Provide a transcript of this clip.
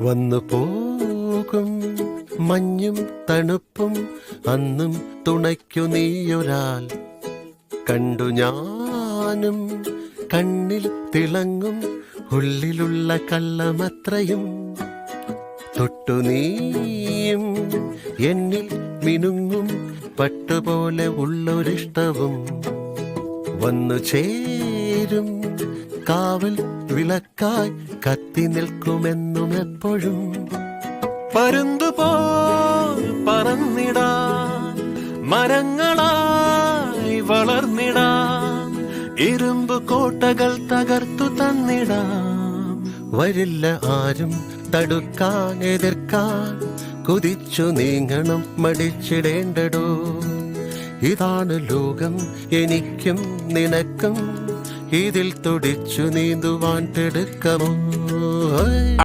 വന്നു പോകും മഞ്ഞും തണുപ്പും അന്നും തുണയ്ക്കു നീയൊരാൾ കണ്ടു ഞാനും കണ്ണിൽ തിളങ്ങും ഉള്ളിലുള്ള കള്ളമത്രയും തൊട്ടു നീയും എന്നിൽ മിനുങ്ങും പട്ടുപോലെ ഉള്ളൊരിഷ്ടവും വന്നു ചേരും കാവൽ വിളക്കായി കത്തി നിൽക്കുമെന്നും എപ്പോഴും പരുന്തുപോൽ പറന്നിടാൻ മരങ്ങളായി വളർന്നിടാം ഇരുമ്പ് കോട്ടകൾ തകർത്തു തന്നിടാം വരില്ല ആരും തടുക്കാൻ എതിർക്കാൻ കുതിച്ചു നീങ്ങണം മടിച്ചിടേണ്ടടോ ഇതാണ് ലോകം എനിക്കും നിനക്കും ഇതിൽ തുടിച്ചു നീന്തുവാൻ തിടുക്കമോ